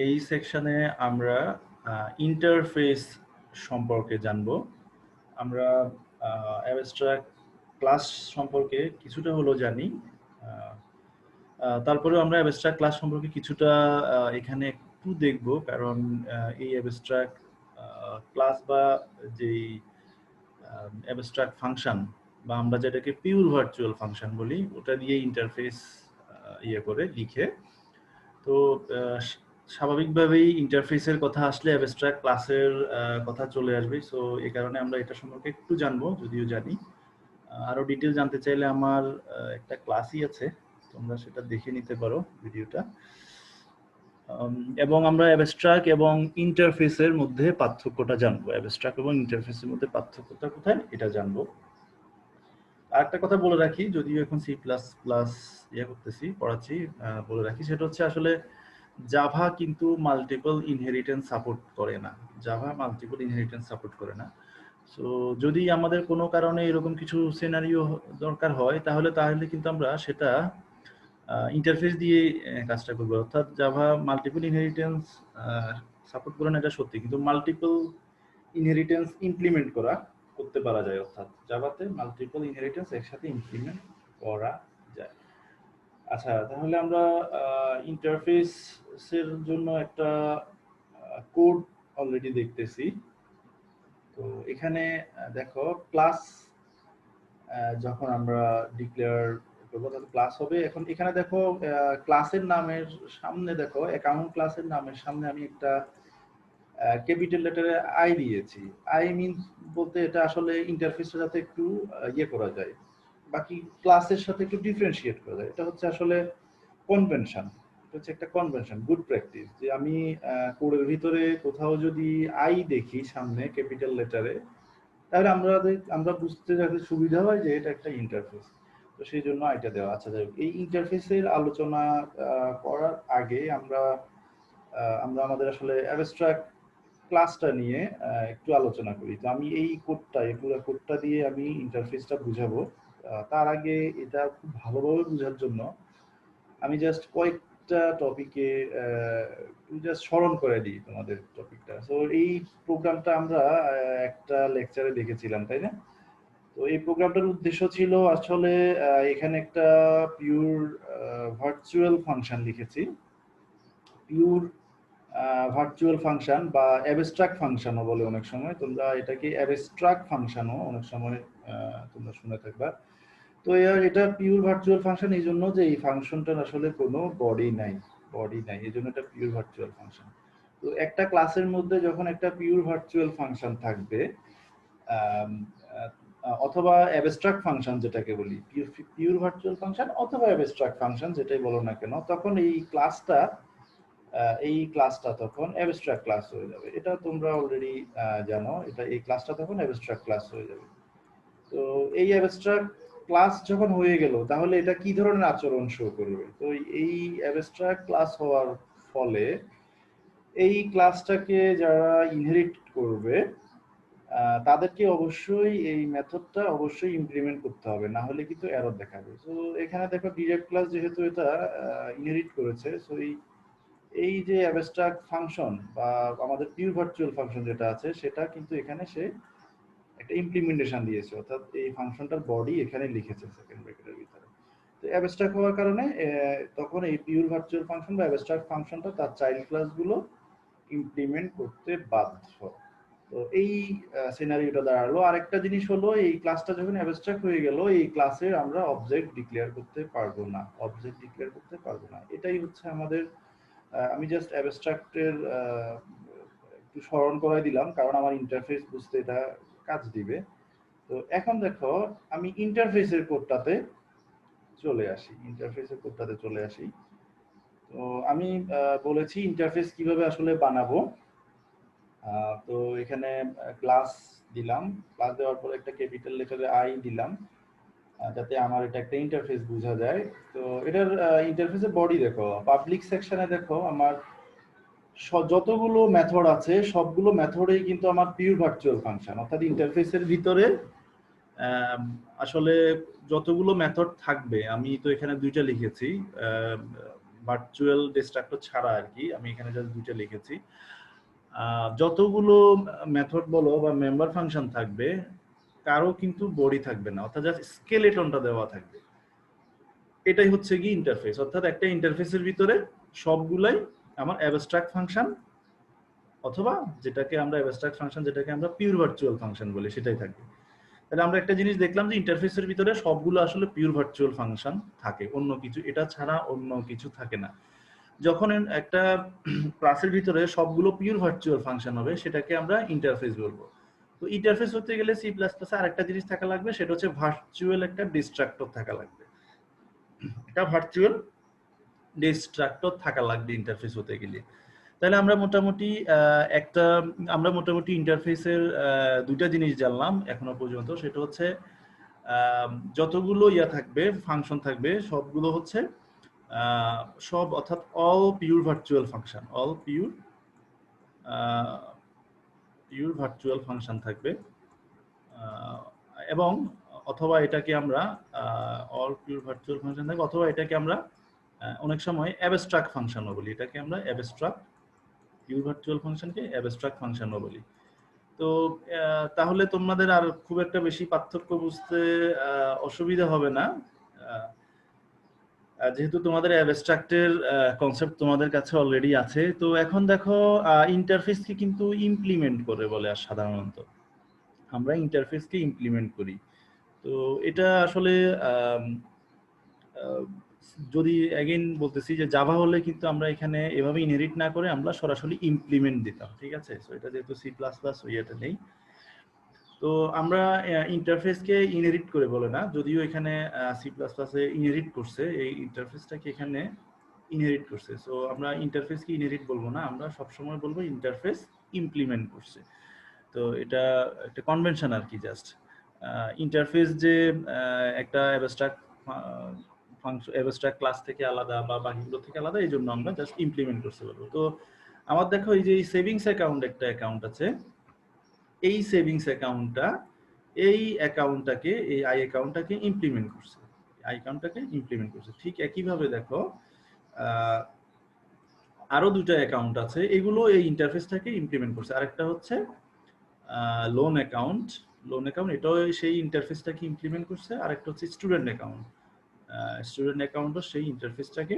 এই সেকশনে আমরা ইন্টারফেস সম্পর্কে জানব। আমরা অ্যাবস্ট্রাক্ট ক্লাস সম্পর্কে কিছুটা হলেও জানি, তারপরেও আমরা অ্যাবস্ট্রাক্ট ক্লাস সম্পর্কে কিছুটা এখানে একটু দেখব, কারণ এই অ্যাবস্ট্রাক্ট ক্লাস বা যেই অ্যাবস্ট্রাক্ট ফাংশন বা আমরা যেটাকে পিওর ভার্চুয়াল ফাংশন বলি, ওটা দিয়ে ইন্টারফেস করে লিখে। তো স্বাভাবিকভাবেই ইন্টারফেসের কথা আসলে অ্যাবস্ট্রাক্ট ক্লাসের কথা চলে আসবে। সো এই কারণে আমরা এটা সম্পর্কে একটু জানবো, যদিও জানি। আরো ডিটেল জানতে চাইলে আমার একটা ক্লাসই আছে, তোমরা সেটা দেখে নিতে পারো ভিডিওটা। এবং আমরা অ্যাবস্ট্রাক্ট এবং ইন্টারফেসের মধ্যে পার্থক্যটা জানবো। অ্যাবস্ট্রাক্ট এবং ইন্টারফেসের মধ্যে পার্থক্যটা কোথায় এটা জানবো। আরেকটা কথা বলে রাখি, যদিও এখন সি প্লাস প্লাস করতেছি, পড়াচ্ছি, বলে রাখি, সেটা হচ্ছে আসলে জাভা কিন্তু মাল্টিপল ইনহেরিটেন্স সাপোর্ট করে না। জাভা মাল্টিপল ইনহেরিটেন্স সাপোর্ট করে না। সো যদি আমাদের কোনো কারণে এরকম কিছু সিনারিও দরকার হয়, তাহলে কিন্তু আমরা সেটা ইন্টারফেস দিয়ে কাজটা করবো। অর্থাৎ জাভা মাল্টিপল ইনহেরিটেন্স সাপোর্ট করে না, এটা সত্যি, কিন্তু মাল্টিপল ইনহেরিটেন্স ইমপ্লিমেন্ট করতে পারা যায়। অর্থাৎ জাভাতে মাল্টিপল ইনহেরিটেন্স একসাথে ইমপ্লিমেন্ট করা যায়। আচ্ছা, তাহলে আমরা ইন্টারফেসের জন্য একটা কোড অলরেডি দেখতেছি। তো এখানে দেখো, ক্লাস যখন আমরা ডিক্লেয়ার করবো তাহলে ক্লাস হবে। এখন এখানে দেখো, ক্লাসের নামের সামনে দেখো, অ্যাকাউন্ট ক্লাসের নামের সামনে আমি একটা ক্যাপিটাল লেটারে আই দিয়েছি। আই মিনস বলতে এটা আসলে ইন্টারফেসটা যাতে একটু করা যায়, বাকি ক্লাসের সাথে একটু ডিফারেন্সিয়েট করা যায়। এটা হচ্ছে আসলে কনভেনশন, এটা হচ্ছে একটা কনভেনশন, গুড প্র্যাকটিস, যে আমি কোডের ভিতরে কোথাও যদি আই দেখি সামনে ক্যাপিটাল লেটারে, তাহলে আমরা বুঝতে যাতে সুবিধা হয় যে এটা একটা ইন্টারফেস। তো সেই জন্য আইটা দেওয়া। আচ্ছা, যাই হোক, এই ইন্টারফেসের আলোচনা করার আগে আমরা আমাদের আসলে অ্যাবস্ট্রাক্ট ক্লাসটা নিয়ে একটু আলোচনা করি। তো আমি এই পুরো কোডটা দিয়ে আমি ইন্টারফেসটা বুঝাবো। তার আগে এটা খুব ভালোভাবে বোঝার জন্য আমি জাস্ট কয়েকটা টপিকে জাস্ট স্মরণ করে দিই তোমাদের টপিকটা। সো এই প্রোগ্রামটা আমরা একটা লেকচারে দেখেছিলাম, তাই না? তো এই প্রোগ্রামটার উদ্দেশ্য ছিল আসলে এখানে একটা পিওর ভার্চুয়াল ফাংশন লিখেছি। পিওর ভার্চুয়াল ফাংশন বা অ্যাবস্ট্রাক্ট ফাংশনও বলে অনেক সময়, তোমরা এটাকে অ্যাবস্ট্রাক্ট ফাংশনও অনেক সময় তোমরা শুনে থাকবা। তো এটা পিওর ভার্চুয়াল ফাংশন এই জন্য যে এই ফাংশনটার আসলে কোনো বডি নাই, এই জন্য এটা পিওর ভার্চুয়াল ফাংশন। তো একটা ক্লাসের মধ্যে যখন একটা পিওর ভার্চুয়াল ফাংশন থাকবে, অথবা অ্যাবস্ট্রাক্ট ফাংশন যেটাকে বলি, পিওর ভার্চুয়াল ফাংশন অথবা অ্যাবস্ট্রাক্ট ফাংশন যেটাই বলো না কেন, তখন এই ক্লাসটা তখন অ্যাবস্ট্রাক্ট ক্লাস হয়ে যাবে। এটা তোমরা অলরেডি জানো, এই ক্লাসটা তখন অ্যাবস্ট্রাক্ট ক্লাস হয়ে যাবে। তো এই অ্যাবস্ট্রাক্ট ক্লাস যখন হয়ে গেল, তাহলে এটা কি ধরনের আচরণ শো করবে? তো এই অ্যাবস্ট্রাক্ট ক্লাস হওয়ার ফলে এই ক্লাসটাকে যারা ইনহেরিট করবে তাদেরকে অবশ্যই এই মেথডটা অবশ্যই ইমপ্লিমেন্ট করতে হবে, না হলে কিন্তু এরর দেখাবে। তো এখানে দেখো, ডিরেক্ট ক্লাস যেহেতু এটা ইনহেরিট করেছে, সো এই যে অ্যাবস্ট্রাক্ট ফাংশন বা আমাদের পিওর ভার্চুয়াল ফাংশন যেটা আছে, সেটা কিন্তু এখানে সে একটা ইমপ্লিমেন্টেশন দিয়েছে, অর্থাৎ এই ফাংশনটার বডি এখানে লিখেছে সেকেন্ড ব্র্যাকেটের ভিতরে। তো অ্যাবস্ট্রাক্ট হওয়ার কারণে তখন এই পিওর ভার্চুয়াল ফাংশন বা অ্যাবস্ট্রাক্ট ফাংশনটা তার চাইল্ড ক্লাসগুলো ইমপ্লিমেন্ট করতে বাধ্য। তো এই সিনারিওটা দাঁড়ালো। আরেকটা জিনিস হলো, এই ক্লাসটা যখন অ্যাবস্ট্রাক্ট হয়ে গেল, এই ক্লাসের আমরা অবজেক্ট ডিক্লেয়ার করতে পারবো না। এটাই হচ্ছে আমাদের, আমি জাস্ট অ্যাবস্ট্রাক্টের একটু স্মরণ করাই দিলাম, কারণ আমার ইন্টারফেস বুঝতে এটা কাজ দিবে। তো এখন দেখো, আমি ইন্টারফেসের কোডটাতে চলে আসি। তো আমি বলেছি ইন্টারফেস কিভাবে আসলে বানাবো। তো এখানে ক্লাস দিলাম, ক্লাস দেওয়ার পর একটা ক্যাপিটাল লেটারে আই দিলাম, যাতে আমার এটা একটা ইন্টারফেস বোঝা যায়। তো এটার ইন্টারফেসের বডি দেখো, পাবলিক সেকশনে দেখো, আমার যতগুলো মেথড আছে সবগুলো মেথডেই কিন্তু আমার পিওর ভার্চুয়াল ফাংশন, অর্থাৎ ইন্টারফেসের ভিতরে আসলে যতগুলো মেথড থাকবে, আমি তো এখানে দুইটা লিখেছি, ভার্চুয়াল ডিস্ট্রাক্টর ছাড়া আর কি, আমি এখানে জাস্ট দুইটা লিখেছি। যতগুলো মেথড বলো বা মেম্বার ফাংশন থাকবে কারো কিন্তু বডি থাকবে না, অর্থাৎ জাস্ট স্কেলেটনটা দেওয়া থাকবে। এটাই হচ্ছে কি ইন্টারফেস, অর্থাৎ একটা ইন্টারফেসের ভিতরে সবগুলাই আমার অ্যাবস্ট্রাক্ট ফাংশন, অথবা যেটাকে আমরা অ্যাবস্ট্রাক্ট ফাংশন যেটাকে আমরা পিওর ভার্চুয়াল ফাংশন বলি সেটাই থাকবে। তাহলে আমরা একটা জিনিস দেখলাম যে ইন্টারফেসের ভিতরে সবগুলো আসলে পিওর ভার্চুয়াল ফাংশন থাকে, অন্য কিছু এটা ছাড়া অন্য কিছু থাকে না। যখন একটা ক্লাসের ভিতরে সবগুলো পিওর ভার্চুয়াল ফাংশন হবে সেটাকে আমরা ইন্টারফেস বলবো। তো ইন্টারফেস হতে গেলে সি প্লাস প্লাসে আরেকটা জিনিস থাকা লাগবে, সেটা হচ্ছে ভার্চুয়াল একটা ডিস্ট্রাক্টর থাকা লাগবে। একটা ভার্চুয়াল ডিস্ট্রাক্টর থাকা লাগবে ইন্টারফেস হতে গেলে। তাহলে আমরা মোটামুটি ইন্টারফেসের দুইটা জিনিস জানলাম এখনো পর্যন্ত, সেটা হচ্ছে যতগুলো থাকবে ফাংশন থাকবে সবগুলো হচ্ছে সব, অর্থাৎ all pure virtual function, all pure virtual function থাকবে, এবং অথবা এটাকে আমরা অল পিওর ভার্চুয়াল ফাংশন থাকবে, অথবা এটাকে আমরা অনেক সময় অ্যাবস্ট্রাক্ট ফাংশনও বলি, এটাকে আমরা অ্যাবস্ট্রাক্ট পিওর ভার্চুয়াল ফাংশনকে অ্যাবস্ট্রাক্ট ফাংশনও বলি। তো তাহলে তোমাদের আর খুব একটা বেশি পার্থক্য বুঝতে অসুবিধা হবে না, যেহেতু তোমাদের অ্যাবস্ট্রাক্টের কনসেপ্ট তোমাদের কাছে অলরেডি আছে। তো এখন দেখো ইন্টারফেসকে কিন্তু ইমপ্লিমেন্ট করে বলে, আর সাধারণত আমরা ইন্টারফেসকে ইমপ্লিমেন্ট করি। তো এটা আসলে যদি অ্যাগেইন বলতেছি যে জাভা হলে কিন্তু আমরা এখানে এভাবে ইনহেরিট না করে আমরা সরাসরি ইমপ্লিমেন্ট দিতাম, ঠিক আছে? সো এটা যেহেতু সি প্লাস প্লাস ওইটা নেই, তো আমরা ইন্টারফেসকে ইনহেরিট করে বলে না, যদিও এখানে সি প্লাস প্লাসে ইনহেরিট করছে, এই ইন্টারফেসটাকে এখানে ইনহেরিট করছে। সো আমরা ইন্টারফেসকে ইনহেরিট বলবো না, আমরা সবসময় বলবো ইন্টারফেস ইমপ্লিমেন্ট করছে। তো এটা একটা কনভেনশন আর কি, জাস্ট ইন্টারফেস যে একটা অ্যাবস্ট্রাক্ট ফাংশন অ্যাবস্ট্রাক্ট ক্লাস থেকে আলাদা বা বাকিগুলো থেকে আলাদা, এই জন্য আমরা জাস্ট ইমপ্লিমেন্ট করতে বলবো। তো আমার দেখো এই যে সেভিংস অ্যাকাউন্ট একটা অ্যাকাউন্ট আছে, এই সেভিংস অ্যাকাউন্টটা এই অ্যাকাউন্টটাকে এই আই অ্যাকাউন্টটাকে ইমপ্লিমেন্ট করছে, আই অ্যাকাউন্টটাকে ইমপ্লিমেন্ট করছে। ঠিক একইভাবে দেখো আরো দুটো অ্যাকাউন্ট আছে, এগুলো এই ইন্টারফেসটাকে ইমপ্লিমেন্ট করছে। আরেকটা হচ্ছে লোন অ্যাকাউন্ট, এটাও সেই ইন্টারফেসটাকে ইমপ্লিমেন্ট করছে। আরেকটা হচ্ছে স্টুডেন্ট অ্যাকাউন্টও সেই ইন্টারফেসটাকে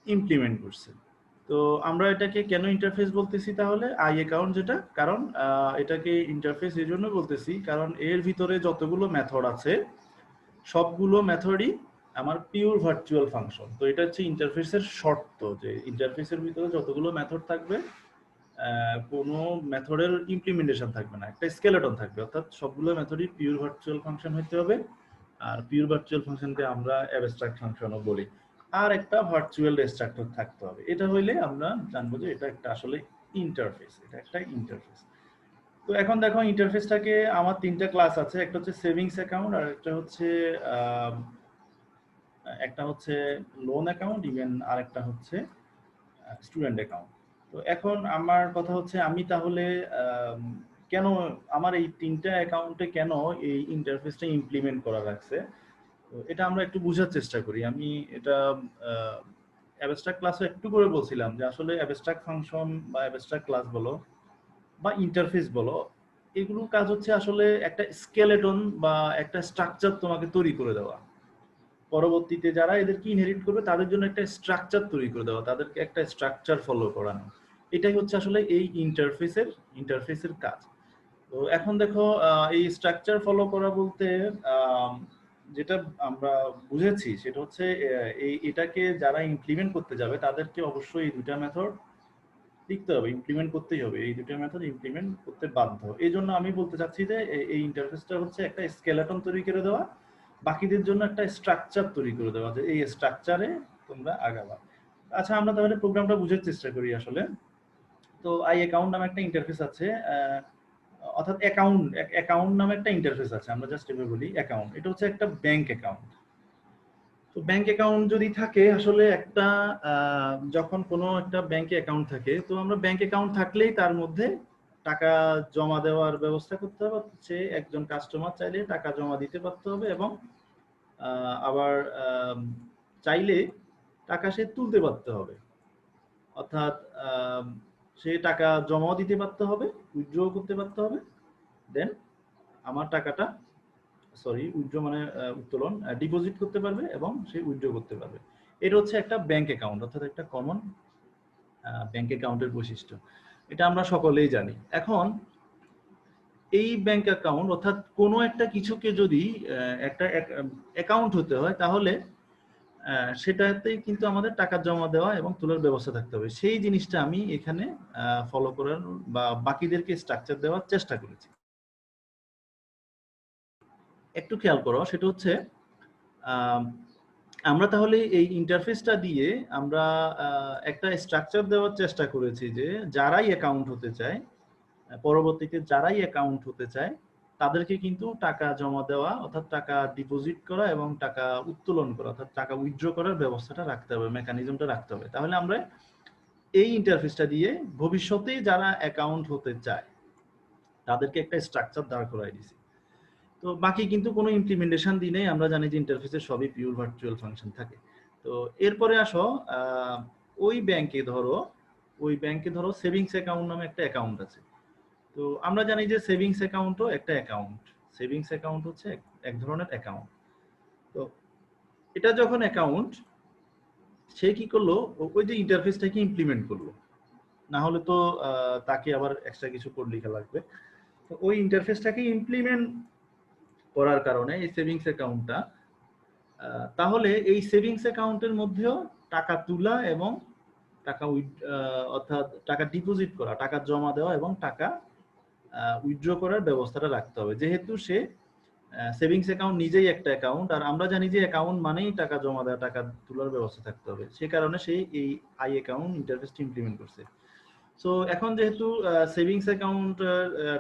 ইমপ্লিমেন্ট করছে। তো আমরা এটাকে কেন ইন্টারফেস বলতেছি তাহলে আই অ্যাকাউন্ট যেটা, কারণ এটাকে ইন্টারফেস এই জন্য বলতেছি কারণ এর ভিতরে যতগুলো মেথড আছে সবগুলো মেথডই আমার পিওর ভার্চুয়াল ফাংশন। তো এটা হচ্ছে ইন্টারফেসের শর্ত, যে ইন্টারফেসের ভিতরে যতগুলো মেথড থাকবে কোনো মেথডের ইমপ্লিমেন্টেশন থাকবে না, একটা স্কেলেটন থাকবে, অর্থাৎ সবগুলো মেথডই পিওর ভার্চুয়াল ফাংশন হতে হবে। আর পিওর ভার্চুয়াল ফাংশনকে আমরা অ্যাবস্ট্রাক্ট ফাংশনও বলি। আর একটা ভার্চুয়াল ডিস্ট্রাক্টর থাকতে হবে, এটা হইলে আমরা জানবো যে এটা একটা আসলে ইন্টারফেস, এটা একটা ইন্টারফেস। তো এখন দেখো ইন্টারফেসটাকে আমার তিনটা ক্লাস আছে, একটা হচ্ছে সেভিংস অ্যাকাউন্ট, আর একটা হচ্ছে লোন অ্যাকাউন্ট, ইভেন আরেকটা হচ্ছে স্টুডেন্ট অ্যাকাউন্ট। তো এখন আমার কথা হচ্ছে আমি তাহলে কেন আমার এই তিনটা অ্যাকাউন্টে কেন এই ইন্টারফেসটা ইমপ্লিমেন্ট করা রাখছে, তো এটা আমরা একটু বোঝার চেষ্টা করি। আমি এটা অ্যাবস্ট্রাক্ট ক্লাসে একটু করে বলছিলাম যে আসলে অ্যাবস্ট্রাক্ট ফাংশন বা অ্যাবস্ট্রাক্ট ক্লাস বলো বা ইন্টারফেস বলো, এগুলোর কাজ হচ্ছে আসলে একটা স্কেলেটন বা একটা স্ট্রাকচার তোমাকে তৈরি করে দেওয়া, পরবর্তীতে যারা এদেরকে ইনহেরিট করবে তাদের জন্য একটা স্ট্রাকচার তৈরি করে দেওয়া, তাদেরকে একটা স্ট্রাকচার ফলো করানো, এটাই হচ্ছে আসলে এই ইন্টারফেসের কাজ। তো এখন দেখো এই স্ট্রাকচার ফলো করা বলতে যেটা আমরা বুঝেছি সেটা হচ্ছে এটাকে যারা ইমপ্লিমেন্ট করতে যাবে তাদেরকে অবশ্যই এই দুটা মেথড লিখতে হবে, ইমপ্লিমেন্ট করতেই হবে, এই দুটো মেথড ইমপ্লিমেন্ট করতে বাধ্য। এই জন্য আমি বলতে চাচ্ছি যে এই ইন্টারফেসটা হচ্ছে একটা স্কেলেটন তৈরি করে দেওয়া, বাকিদের জন্য একটা স্ট্রাকচার তৈরি করে দেওয়া, যে এই স্ট্রাকচারে তোমরা আগাবা। আচ্ছা আমরা তাহলে প্রোগ্রামটা বুঝার চেষ্টা করি আসলে। তো আই অ্যাকাউন্ট নামে একটা ইন্টারফেস আছে, অর্থাৎ অ্যাকাউন্ট নামে একটা ইন্টারফেস আছে, আমরা জাস্ট এভাবে বলি অ্যাকাউন্ট। এটা হচ্ছে একটা ব্যাংক অ্যাকাউন্ট। তো ব্যাংক অ্যাকাউন্ট যদি থাকে আসলে একটা যখন কোনো একটা ব্যাংকে অ্যাকাউন্ট থাকে, তো আমরা ব্যাংক অ্যাকাউন্ট থাকলেই তার মধ্যে টাকা জমা দেওয়ার ব্যবস্থা করতে হবে, সে একজন কাস্টমার চাইলে টাকা জমা দিতে পারতে হবে, এবং আবার চাইলে টাকা সে তুলতে পারতে হবে, অর্থাৎ সে টাকা জমাও দিতে পারতে হবে, উইথড্র করতে পারতে হবে, দেন আমার টাকাটা, সরি উইথড্র মানে উত্তোলন, ডিপোজিট করতে পারবে এবং সে উইথড্র করতে পারবে। এটা হচ্ছে একটা ব্যাংক অ্যাকাউন্ট, অর্থাৎ একটা কমন ব্যাংক অ্যাকাউন্টের বৈশিষ্ট্য। এটা আমরা সকলেই জানি। এখন এই ব্যাংক অ্যাকাউন্ট অর্থাৎ কোনো একটা কিছুকে যদি একটা অ্যাকাউন্ট হতে হয়, তাহলে সেটাতেই কিন্তু আমাদের টাকা জমা দেওয়া এবং তোলার ব্যবস্থা থাকতে হবে। সেই জিনিসটা আমি এখানে ফলো করার বা বাকিদেরকে স্ট্রাকচার দেওয়ার চেষ্টা করেছি। একটু খেয়াল করো, সেটা হচ্ছে আমরা তাহলে এই ইন্টারফেসটা দিয়ে আমরা একটা স্ট্রাকচার দেওয়ার চেষ্টা করেছি যে যারাই অ্যাকাউন্ট হতে চায়, পরবর্তীতে যারাই অ্যাকাউন্ট হতে চায় তাদেরকে কিন্তু টাকা জমা দেওয়া অর্থাৎ টাকা ডিপোজিট করা এবং টাকা উত্তোলন করা অর্থাৎ টাকা উইথড্র করার ব্যবস্থাটা রাখতে হবে, মেকানিজমটা রাখতে হবে। তাহলে আমরা এই ইন্টারফেসটা দিয়ে ভবিষ্যতে যারা অ্যাকাউন্ট হতে চায় তাদেরকে একটা স্ট্রাকচার দাঁড় করাই দিছি। তো বাকি কিন্তু কোনো ইমপ্লিমেন্টেশন দিই নেই, আমরা জানি যে ইন্টারফেসে সবই পিওর ভার্চুয়াল ফাংশন থাকে। তো এরপরে আসো, ওই ব্যাংকে ধরো সেভিংস অ্যাকাউন্ট নামে একটা অ্যাকাউন্ট আছে। তো আমরা জানি যে সেভিংস অ্যাকাউন্টও একটা অ্যাকাউন্ট, সেভিংস অ্যাকাউন্ট হচ্ছে এক ধরনের অ্যাকাউন্ট। তো এটা যখন অ্যাকাউন্ট, সে কি করলো, ওই যে ইন্টারফেসটাকে ইমপ্লিমেন্ট করলো, না হলে তো তাকে আবার এক্সট্রা কিছু কোড লেখা লাগবে। তো ওই ইন্টারফেসটাকে ইমপ্লিমেন্ট করার কারণে এই সেভিংস অ্যাকাউন্টটা, তাহলে এই সেভিংস অ্যাকাউন্টের মধ্যেও টাকা তোলা এবং টাকা অর্থাৎ টাকা ডিপোজিট করা, টাকা জমা দেওয়া এবং টাকা উইথড্র করার ব্যবস্থাটা রাখতে হবে। যেহেতু সে সেভিংস অ্যাকাউন্ট নিজেই একটা অ্যাকাউন্ট, আর আমরা জানি যে অ্যাকাউন্ট মানেই টাকা জমা দেওয়া, টাকা তোলার ব্যবস্থা থাকতে হবে, সে কারণে সেই এই আই অ্যাকাউন্ট ইন্টারফেসটি ইমপ্লিমেন্ট করছে। সো এখন যেহেতু সেভিংস অ্যাকাউন্ট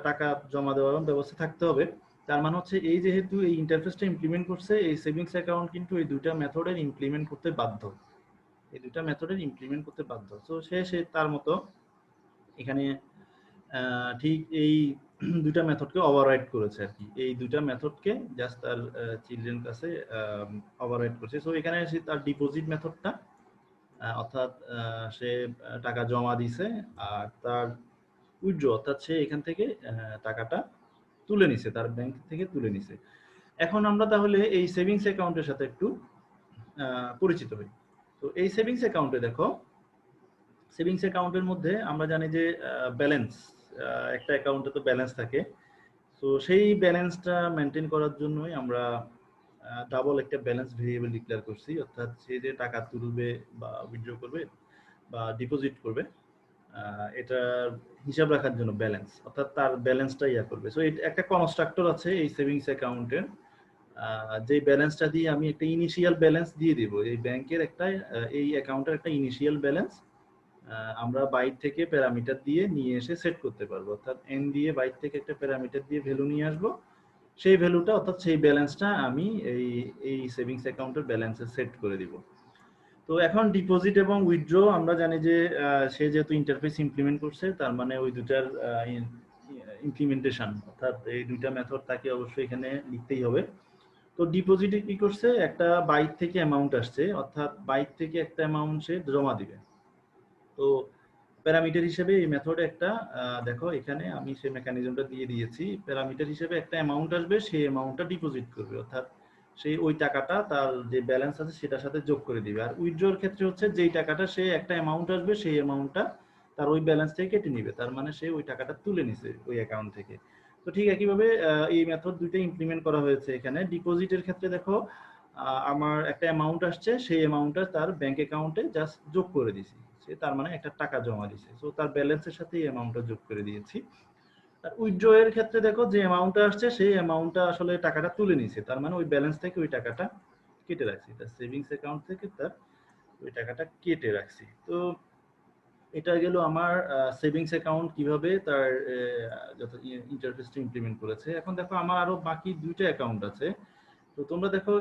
টাকা জমা দেওয়ার ব্যবস্থা থাকতে হবে, তার মানে হচ্ছে এই যেহেতু এই ইন্টারফেসটা ইমপ্লিমেন্ট করছে, এই সেভিংস অ্যাকাউন্ট কিন্তু এই দুইটা মেথডের ইমপ্লিমেন্ট করতে বাধ্য, এই দুইটা মেথডের ইমপ্লিমেন্ট করতে বাধ্য। সো সে তার মতো এখানে ঠিক এই দুইটা মেথডকে ওভাররাইড করেছে আর কি, এই দুইটা মেথডকে জাস্ট তার চিলড্রেন কাছে ওভাররাইড করছে। সো এখানে সে তার ডিপোজিট মেথডটা, অর্থাৎ সে টাকা জমা দিছে, আর তার উইথড্র অর্থাৎ সে এখান থেকে টাকাটা তুলে নিছে, তার ব্যাংক থেকে তুলে নিছে। এখন আমরা তাহলে এই সেভিংস অ্যাকাউন্টের সাথে একটু পরিচিত হই। তো এই সেভিংস অ্যাকাউন্টে দেখো, সেভিংস অ্যাকাউন্টের মধ্যে আমরা জানি যে ব্যালেন্স, একটা অ্যাকাউন্টে তো ব্যালেন্স থাকে। তো সেই ব্যালেন্সটা মেনটেন করার জন্যই আমরা ডাবল একটা ব্যালেন্স ভেরিয়েবল ডিক্লেয়ার করছি, অর্থাৎ সে যে টাকা তুলবে বা উইথড্র করবে বা ডিপোজিট করবে, এটার হিসাব রাখার জন্য ব্যালেন্স, অর্থাৎ তার ব্যালেন্সটা ইয়া করবে। সো একটা কনস্ট্রাক্টর আছে এই সেভিংস অ্যাকাউন্টের, যে ব্যালেন্সটা দিয়ে আমি একটা ইনিশিয়াল ব্যালেন্স দিয়ে দিব, এই ব্যাংকের একটা এই অ্যাকাউন্টের একটা ইনিশিয়াল ব্যালেন্স আমরা বাইট থেকে প্যারামিটার দিয়ে নিয়ে এসে সেট করতে পারবো, অর্থাৎ এন দিয়ে বাইট থেকে একটা প্যারামিটার দিয়ে ভ্যালু নিয়ে আসবো, সেই ভ্যালুটা অর্থাৎ সেই ব্যালেন্সটা আমি এই সেভিংস অ্যাকাউন্টের ব্যালেন্সে সেট করে দিব। তো এখন ডিপোজিট এবং উইথড্র আমরা জানি যে সে যেহেতু ইন্টারফেস ইমপ্লিমেন্ট করছে, তার মানে ওই দুটার ইমপ্লিমেন্টেশন অর্থাৎ এই দুইটা মেথড তাকে অবশ্যই এখানে লিখতেই হবে। তো ডিপোজিটে কি করছে, একটা বাইট থেকে অ্যামাউন্ট আসছে, অর্থাৎ বাইট থেকে একটা অ্যামাউন্ট সে জমা দিবে। তো প্যারামিটার হিসেবে এই মেথডে একটা দেখো এখানে আমি সেই মেকানিজমটা দিয়ে দিয়েছি, প্যারামিটার হিসেবে একটা অ্যামাউন্ট আসবে, সেই অ্যামাউন্টটা ডিপোজিট করবে, অর্থাৎ সেই ওই টাকাটা তার যে ব্যালেন্স আছে সেটার সাথে যোগ করে দিবে। আর উইথড্রর ক্ষেত্রে হচ্ছে যেই টাকাটা সে একটা অ্যামাউন্ট আসবে, সেই অ্যামাউন্টটা তার ওই ব্যালেন্স থেকে কেটে নিবে, তার মানে সে ওই টাকাটা তুলে নিছে ওই অ্যাকাউন্ট থেকে। তো ঠিক একইভাবে এই মেথড দুইটা ইমপ্লিমেন্ট করা হয়েছে এখানে। ডিপোজিটের ক্ষেত্রে দেখো আমার একটা অ্যামাউন্ট আসছে, সেই অ্যামাউন্টটা তার ব্যাংক অ্যাকাউন্টে জাস্ট যোগ করে দিছি, সে তার মানে একটা টাকা জমা দিছে, সো তার ব্যালেন্সের সাথে এই অ্যামাউন্টটা যোগ করে দিয়েছি। আর উইথড্র এর ক্ষেত্রে দেখো যে অ্যামাউন্টটা আসছে সেই অ্যামাউন্টটা আসলে টাকাটা তুলে নিছে, তার মানে ওই ব্যালেন্স থেকে ওই টাকাটা কেটে রাখছি, তার সেভিংস অ্যাকাউন্ট থেকে তার ওই টাকাটা কেটে রাখছি। তো এটা গেল আমার সেভিংস অ্যাকাউন্ট কিভাবে তার যত ইন্টারফেসটা ইমপ্লিমেন্ট করেছে। এখন দেখো আমার আরো বাকি দুইটা অ্যাকাউন্ট আছে। তো তোমরা দেখো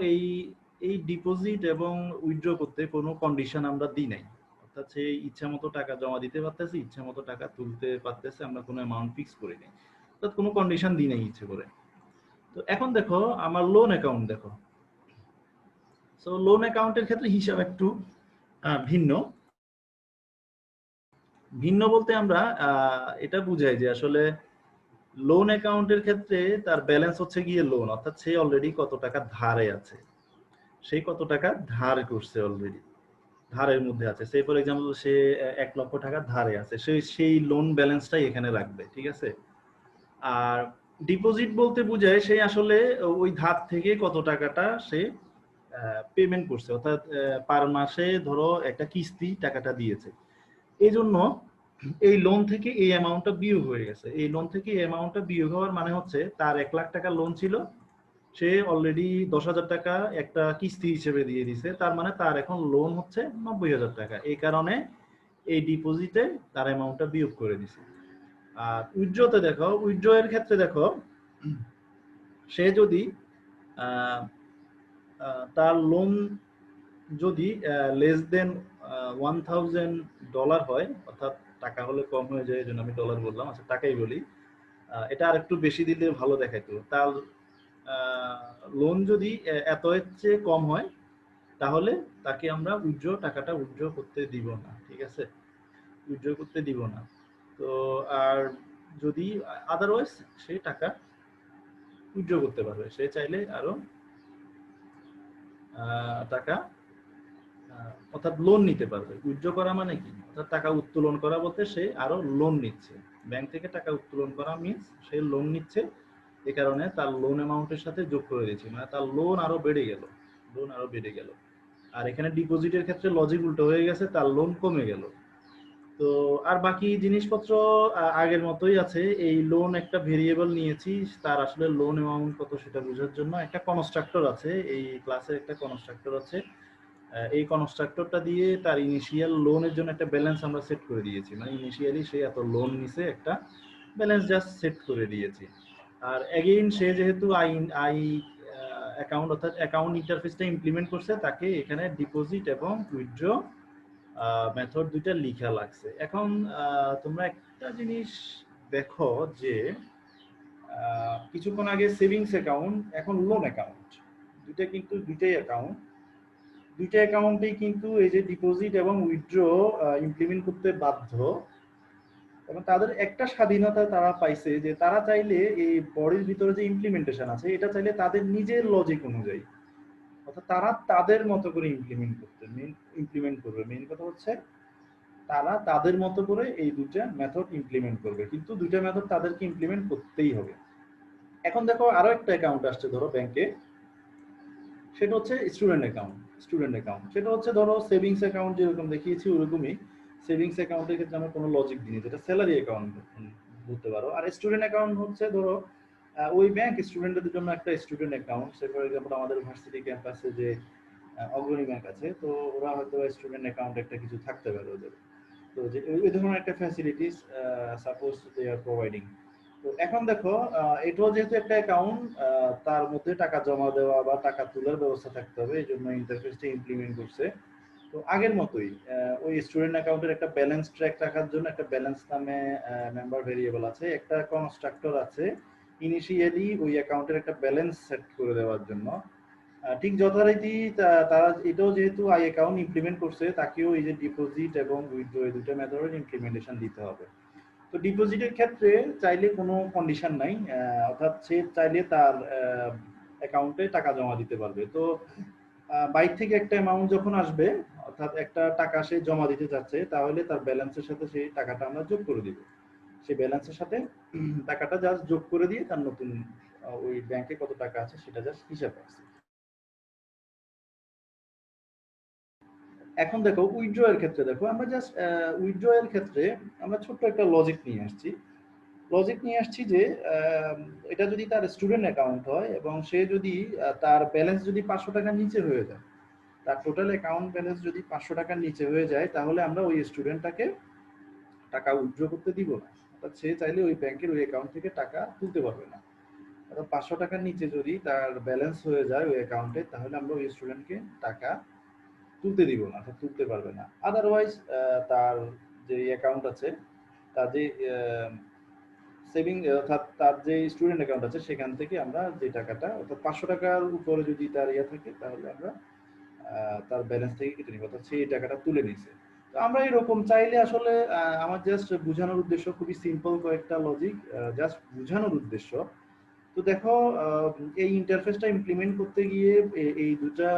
এই ডিপোজিট এবং উইথড্র করতে কোনো কন্ডিশন আমরা দিই নাই, অর্থাৎ সে ইচ্ছা মতো টাকা জমা দিতে পারতেছে, ইচ্ছা মতো টাকা তুলতে পারতেছে, আমরা কোনো অ্যামাউন্ট ফিক্স করি নাই, অর্থাৎ কোনো কন্ডিশন দিই নাই ইচ্ছে করে। তো এখন দেখো আমার লোন অ্যাকাউন্ট দেখো। সো লোন অ্যাকাউন্টের ক্ষেত্রে হিসাব একটু ভিন্ন ভিন্ন বলতে আমরা এটা বুঝাই যে আসলে লোন অ্যাকাউন্টের ক্ষেত্রে তার ব্যালেন্স হচ্ছে গিয়ে লোন, অর্থাৎ সে অলরেডি কত টাকা ধারে আছে, সেই কত টাকা ধার করছে অলরেডি, ধারের মধ্যে আছে। সে ফর এক্সাম্পল সে 1 লক্ষ টাকা ধারে আছে, সেই লোন ব্যালেন্সটাই এখানে রাখবে, ঠিক আছে। আর ডিপোজিট বলতে বোঝায় সে আসলে ওই ধার থেকে কত টাকাটা সে পেমেন্ট করছে, অর্থাৎ পার মাসে ধরো একটা কিস্তি টাকাটা দিয়েছে, এই জন্য এই লোন থেকে এই অ্যামাউন্টটা বিয়োগ হয়ে গেছে। এই লোন থেকে এই অ্যামাউন্টটা বিয়োগ হওয়ার মানে হচ্ছে তার 1 লাখ টাকা লোন ছিল, সে অলরেডি 10,000 টাকা একটা কিস্তি হিসেবে দিয়ে দিছে, তার মানে তার এখন লোন হচ্ছে 90,000 টাকা। এই কারণে এই ডিপোজিটে তার অ্যামাউন্টটা বিয়োগ করে দিছে। আর উইথড্রতে দেখো, উইথড্র এর ক্ষেত্রে দেখো সে যদি তার লোন যদি লেস দেন $1,000 হয়, অর্থাৎ টাকা হলে কম হয়ে যায়, এই জন্য আমি ডলার বললাম, আচ্ছা টাকাই বলি, এটা আর একটু বেশি দিলে ভালো দেখাইতো। তার লোন যদি এত চেয়ে কম হয় তাহলে তাকে আমরা টাকাটা উইথড্র করতে দিব না, ঠিক আছে, উইথড্র করতে দিব না। তো আর যদি আদারওয়াইজ সে টাকা উইথড্র করতে পারবে, সে চাইলে আরো টাকা অর্থাৎ লোন নিতে পারবে। উইথড্র করা মানে কি, অর্থাৎ টাকা উত্তোলন করা বলতে সে আরো লোন নিচ্ছে, ব্যাংক থেকে টাকা উত্তোলন করা মিন্স সে লোন নিচ্ছে, এই কারণে তার লোন অ্যামাউন্টের সাথে যোগ করে দিচ্ছি, মানে তার লোন আরো বেড়ে গেল, লোন আরো বেড়ে গেল। আর এখানে ডিপোজিটের ক্ষেত্রে লজিক উল্টো হয়ে গেছে, তার লোন কমে গেল। তো আর বাকি জিনিসপত্র আগের মতোই আছে। এই লোন একটা ভেরিয়েবল নিয়েছি, তার আসলে লোন অ্যামাউন্ট কত সেটা বোঝার জন্য একটা কনস্ট্রাক্টর আছে, এই ক্লাসের একটা কনস্ট্রাক্টর আছে। এই কনস্ট্রাক্টরটা দিয়ে তার ইনিশিয়াল লোনের জন্য একটা ব্যালেন্স আমরা সেট করে দিয়েছি, মানে ইনিশিয়ালি সে এত লোন নিছে, একটা ব্যালেন্স জাস্ট সেট করে দিয়েছি। আর এগেইন সে যেহেতু আই আই অ্যাকাউন্ট অর্থাৎ অ্যাকাউন্ট ইন্টারফেসটা ইমপ্লিমেন্ট করছে, তাকে এখানে ডিপোজিট এবং উইথড্র মেথড দুইটা লিখা লাগছে। এখন তোমরা একটা জিনিস দেখো যে কিছুক্ষণ আগে সেভিংস অ্যাকাউন্ট, এখন লোন অ্যাকাউন্ট, দুইটা কিন্তু দুইটাই অ্যাকাউন্ট, দুইটা অ্যাকাউন্টেই কিন্তু এই যে ডিপোজিট এবং উইথড্র ইমপ্লিমেন্ট করতে বাধ্য। এবং তাদের একটা স্বাধীনতা তারা পাইছে যে তারা চাইলে এই বডির ভিতরে যে ইমপ্লিমেন্টেশন আছে এটা চাইলে তাদের নিজের লজিক অনুযায়ী, অর্থাৎ তারা তাদের মতো করে ইমপ্লিমেন্ট করবে। মেইন কথা হচ্ছে তারা তাদের মতো করে এই দুইটা মেথড ইমপ্লিমেন্ট করবে, কিন্তু দুইটা মেথড তাদেরকে ইমপ্লিমেন্ট করতেই হবে। এখন দেখো আরো একটা অ্যাকাউন্ট আসছে ধরো ব্যাংকে, সেটা হচ্ছে স্টুডেন্ট অ্যাকাউন্ট। স্টুডেন্ট অ্যাকাউন্ট সেটা হচ্ছে ধরো সেভিংস অ্যাকাউন্ট যেরকম দেখিয়েছি ওরকমই, সেভিংস অ্যাকাউন্টের ক্ষেত্রে আমরা কোনো লজিক দিই, যেটা স্যালারি অ্যাকাউন্ট বলতে পারো। আর স্টুডেন্ট অ্যাকাউন্ট হচ্ছে ধরো ওই ব্যাংক স্টুডেন্টদের জন্য একটা student account. Say for example আমাদের ভার্সিটি ক্যাম্পাসে যে অগ্রণী ব্যাংক আছে, তো ওরা হয়তো স্টুডেন্ট অ্যাকাউন্ট একটা কিছু থাকতে পারে ওদের, তো যে ওই ধরনের একটা facilities suppose they are providing. তো এখন দেখো এটাও যেহেতু একটা অ্যাকাউন্ট, তার মধ্যে টাকা জমা দেওয়া বা টাকা তোলার ব্যবস্থা থাকতে হবে, এই জন্য ইন্টারফেসটা ইমপ্লিমেন্ট করছে। তো আগের মতোই ওই স্টুডেন্ট অ্যাকাউন্টের একটা ব্যালেন্স ট্র্যাক রাখার জন্য একটা ব্যালেন্স নামে মেম্বার ভেরিয়েবল আছে, একটা কনস্ট্রাক্টর আছে ইনিশিয়ালি ওই অ্যাকাউন্টের একটা ব্যালেন্স সেট করে দেওয়ার জন্য। ঠিক যথারীতি তারা এটাও যেহেতু আই অ্যাকাউন্ট ইমপ্লিমেন্ট করছে, তাকেও এই যে ডিপোজিট এবং উইথড্র এই দুটো মেথডের ইমপ্লিমেন্টেশন দিতে হবে। তো ডিপোজিটের ক্ষেত্রে চাইলে কোনো কন্ডিশন নাই, অর্থাৎ সে চাইলে তার অ্যাকাউন্টে টাকা জমা দিতে পারবে। তো বাইরে থেকে একটা অ্যামাউন্ট যখন আসবে, অর্থাৎ একটা টাকা সে জমা দিতে চাচ্ছে, তাহলে তার ব্যালেন্সের সাথে সেই টাকাটা আমরা যোগ করে দিব। সেই ব্যালেন্সের সাথে টাকাটা জাস্ট যোগ করে দিয়ে তার নতুন ওই ব্যাংকে কত টাকা আছে সেটা জাস্ট হিসাব রাখছে। এখন দেখো উইথড্র এর ক্ষেত্রে দেখো আমরা জাস্ট উইথড্র এর ক্ষেত্রে আমরা ছোট্ট একটা লজিক নিয়ে আসছি। লজিক নিয়ে আসছি যে এটা যদি তার স্টুডেন্ট অ্যাকাউন্ট হয় এবং সে যদি তার ব্যালেন্স যদি 500 টাকার নিচে হয়ে যায়, তার টোটাল অ্যাকাউন্ট ব্যালেন্স যদি 500 টাকার নিচে হয়ে যায়, তাহলে আমরা ওই স্টুডেন্টটাকে টাকা উইথড্র করতে দিব না। অর্থাৎ সে চাইলে ওই ব্যাংকের ওই অ্যাকাউন্ট থেকে টাকা তুলতে পারবে না। অর্থাৎ 500 টাকার নিচে যদি তার ব্যালেন্স হয়ে যায় ওই অ্যাকাউন্টে, তাহলে আমরা ওই স্টুডেন্টকে টাকা তুলতে দিব না, অর্থাৎ তুলতে পারবে না। আদারওয়াইজ তার যে অ্যাকাউন্ট আছে, তার যে সেভিং অর্থাৎ তার যে স্টুডেন্ট অ্যাকাউন্ট আছে সেখান থেকে আমরা যে টাকাটা, অর্থাৎ 500 টাকার উপরে যদি তার ইয়ে থাকে, তাহলে আমরা তার ব্যালেন্স থেকে কেটে নিবে, অর্থাৎ সে এই টাকাটা তুলে নিছে। তো আমরা এরকম চাইলে আসলে আমার জাস্ট বোঝানোর উদ্দেশ্য খুবই সিম্পল কয়েকটা লজিক, জাস্ট বোঝানোর উদ্দেশ্য। তো দেখো এই ইন্টারফেসটা ইমপ্লিমেন্ট করতে গিয়ে এই দুটা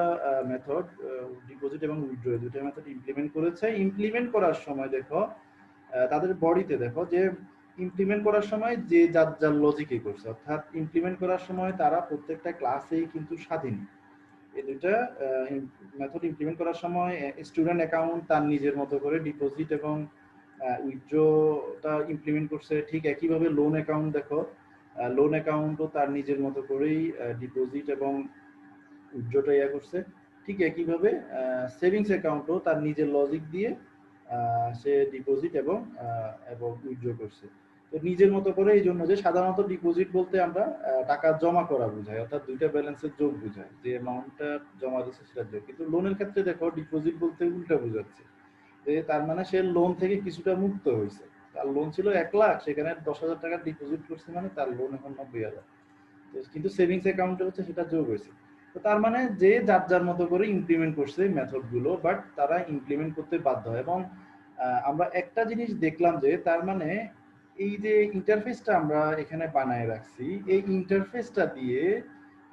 মেথড, ডিপোজিট এবং উইথড্র, দুটো মেথড ইমপ্লিমেন্ট করেছে। ইমপ্লিমেন্ট করার সময় দেখো তাদের বডিতে দেখো যে ইমপ্লিমেন্ট করার সময় যে যার যার লজিকে করছে, অর্থাৎ ইমপ্লিমেন্ট করার সময় তারা প্রত্যেকটা ক্লাসেই কিন্তু স্বাধীন। এই দুইটা মেথড ইমপ্লিমেন্ট করার সময় স্টুডেন্ট অ্যাকাউন্ট তার নিজের মতো করে ডিপোজিট এবং উইথড্রটা ইমপ্লিমেন্ট করছে। ঠিক একইভাবে লোন অ্যাকাউন্ট দেখো, লোন অ্যাকাউন্টও তার নিজের মতো করেই ডিপোজিট এবং উইথড্রটা ইয়া করছে। ঠিক একইভাবে সেভিংস অ্যাকাউন্টও তার নিজের লজিক দিয়ে সে ডিপোজিট এবং উইথড্র করছে। তো নিজের মতো করে, এই জন্য যে সাধারণত ডিপোজিট বলতে আমরা টাকা জমা করা বোঝায়, অর্থাৎ দুইটা ব্যালেন্সের যোগ বোঝায়, যে অ্যামাউন্টটা জমা দিচ্ছে সেটা যোগ। কিন্তু লোনের ক্ষেত্রে দেখো ডিপোজিট বলতে উল্টা বোঝাচ্ছে, যে তার মানে সে লোন থেকে কিছুটা মুক্ত হয়েছে। তার লোন ছিল 1,00,000, সেখানে 10,000 টাকা ডিপোজিট করছে, মানে তার লোন এখন 90,000। কিন্তু সেভিংস অ্যাকাউন্টে হচ্ছে সেটা যোগ হয়েছে। তো তার মানে যে যার যার মতো করে ইমপ্লিমেন্ট করছে মেথড গুলো, বাট তারা ইমপ্লিমেন্ট করতে বাধ্য হয়। এবং আমরা একটা জিনিস দেখলাম যে তার মানে এই যে ইন্টারফেসটা আমরা এখানে বানায় রাখছি, এই ইন্টারফেসটা দিয়ে